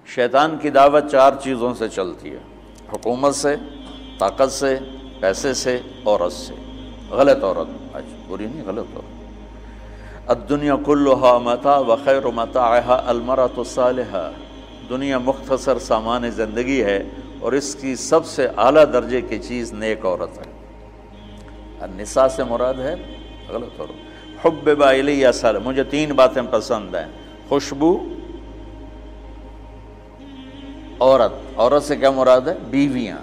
شیطان کی دعوت 4 چیزوں سے چلتی ہے: حکومت سے، طاقت سے، پیسے سے، عورت سے۔ غلط عورت، بری نہیں، غلط عورت۔ الدنیا کلھا متاع وخیر متاعها المرأة الصالحة، دنیا مختصر سامان زندگی ہے اور اس کی سب سے اعلیٰ درجے کی چیز نیک عورت ہے۔ النساء سے مراد ہے غلط عورت۔ حبب الی صالح، مجھے 3 باتیں پسند ہیں: خوشبو، عورت سے کیا مراد ہے؟ بیویاں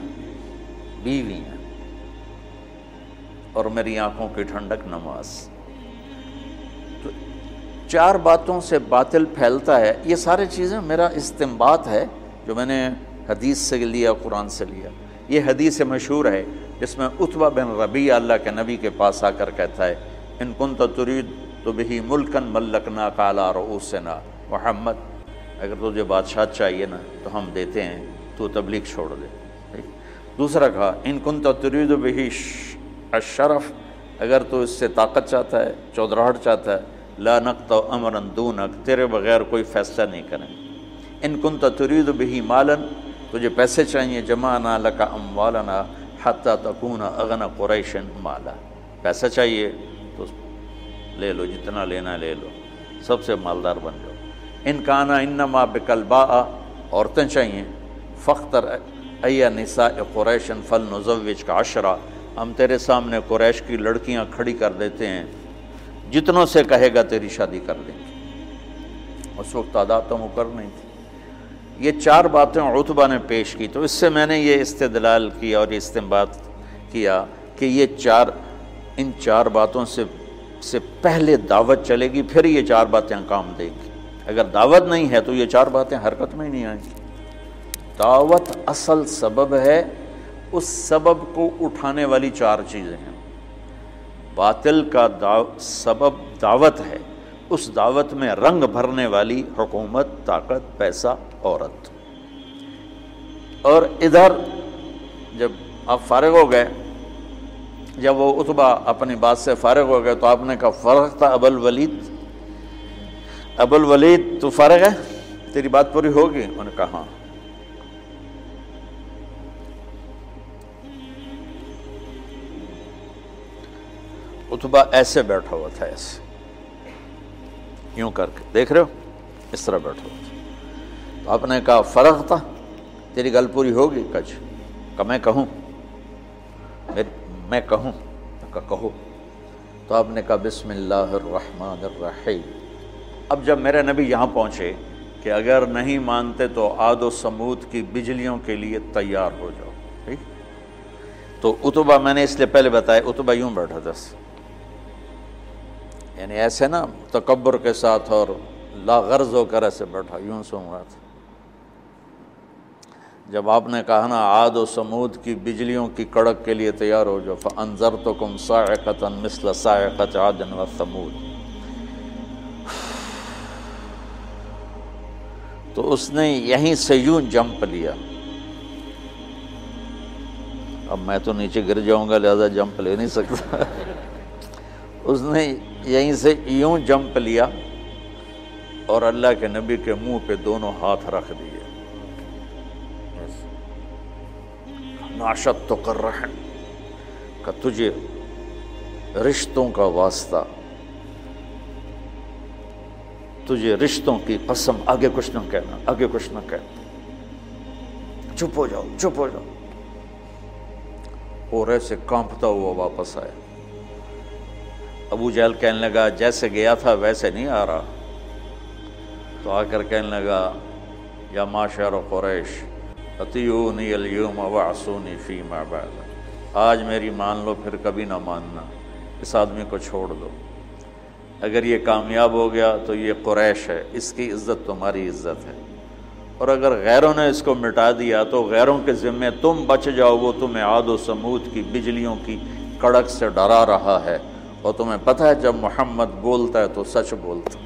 اور میری آنکھوں کی ٹھنڈک نماز۔ تو 4 باتوں سے باطل پھیلتا ہے۔ یہ ساری چیزیں میرا استنباط ہے جو میں نے حدیث سے لیا، قرآن سے لیا۔ یہ حدیث مشہور ہے جس میں عتبہ بن ربیعہ اللہ کے نبی کے پاس آ کر کہتا ہے: ان کنت ترید تو بہ ملکا ملکناک علی رؤوسنا، محمد اگر تجھے بادشاہ چاہیے نا تو ہم دیتے ہیں، تو تبلیغ چھوڑ دے۔ دوسرا کہا: ان کنت ترید بہ الشرف، اگر تو اس سے طاقت چاہتا ہے، چودراہٹ چاہتا ہے، لا نقطع امرا دونک، تیرے بغیر کوئی فیصلہ نہیں کریں۔ ان کنت ترید بہ مالا، تجھے پیسے چاہیے، جمعنا لک اموالنا حتی تکون اغنى قریش مالا، پیسہ چاہیے تو لے لو، جتنا لینا لے لو، سب سے مالدار بن جاؤ۔ ان کانا انما بکلباء، عورتیں چاہیے، فاختر ای نساء قریش فلنزوجک 10، ہم تیرے سامنے قریش کی لڑکیاں کھڑی کر دیتے ہیں، جتنوں سے کہے گا تیری شادی کر دیں گے۔ اس وقت تعداد تو مقرر نہیں تھی۔ یہ 4 باتیں عتبہ نے پیش کی، تو اس سے میں نے یہ استدلال کیا اور یہ استنباط کیا کہ ان 4 باتوں سے پہلے دعوت چلے گی، پھر یہ 4 باتیں کام دیں گی۔ اگر دعوت نہیں ہے تو یہ 4 باتیں حرکت میں ہی نہیں آئیں گی۔ دعوت اصل سبب ہے، اس سبب کو اٹھانے والی 4 چیزیں ہیں۔ باطل کا سبب دعوت ہے، اس دعوت میں رنگ بھرنے والی حکومت، طاقت، پیسہ، عورت۔ اور ادھر جب آپ فارغ ہو گئے، جب وہ عتبہ اپنی بات سے فارغ ہو گئے تو آپ نے کہا: فرغت ابو الولید تو فارغ ہے، تیری بات پوری ہوگی؟ انہوں نے کہا ہاں۔ عتبہ ایسے بیٹھا ہوا تھا، ایسے یوں کر کے، دیکھ رہے ہو، اس طرح بیٹھا ہوا تھا۔ تو آپ نے کہا: فرغت، تیری گل پوری ہوگی؟ کہ میں کہوں؟ کہو۔ تو آپ نے کہا: بسم اللہ الرحمن الرحیم۔ اب جب میرے نبی یہاں پہنچے کہ اگر نہیں مانتے تو عاد و سمود کی بجلیوں کے لیے تیار ہو جاؤ، ٹھیک؟ تو عتبہ، میں نے اس لیے پہلے بتایا، عتبہ یوں بیٹھا تھا، یعنی ایسے نا تکبر کے ساتھ اور لا غرض ہو کر ایسے بیٹھا، یوں سن رہا تھا۔ جب آپ نے کہا نا عاد و سمود کی بجلیوں کی کڑک کے لیے تیار ہو جاؤ، فَأَنذَرْتُكُمْ صَاعِقَةً مِثْلَ صَاعِقَةِ عَادٍ وَثَمُودَ، تو اس نے یہیں سے یوں جمپ لیا۔ اب میں تو نیچے گر جاؤں گا لہذا جمپ لے نہیں سکتا۔ اس نے یہیں سے یوں جمپ لیا اور اللہ کے نبی کے منہ پہ دونوں ہاتھ رکھ دیے۔ ناشدتک الرحم، کہ تجھے رشتوں کا واسطہ، تجھے رشتوں کی قسم، آگے کچھ نہ کہنا، آگے کچھ نہ کہنا، چپ ہو جاؤ، چپ ہو جاؤ۔ اور ایسے کانپتا ہوا واپس آیا۔ ابو جہل کہنے لگا جیسے گیا تھا ویسے نہیں آ رہا، تو آ کر کہنے لگا: یا معشر قریش اطیعونی اليوم وعصونی فیما بعد، آج میری مان لو پھر کبھی نہ ماننا، اس آدمی کو چھوڑ دو، اگر یہ کامیاب ہو گیا تو یہ قریش ہے، اس کی عزت تمہاری عزت ہے، اور اگر غیروں نے اس کو مٹا دیا تو غیروں کے ذمے تم بچ جاؤ، وہ تمہیں عاد و سمود کی بجلیوں کی کڑک سے ڈرا رہا ہے، اور تمہیں پتہ ہے جب محمد بولتا ہے تو سچ بولتا ہے۔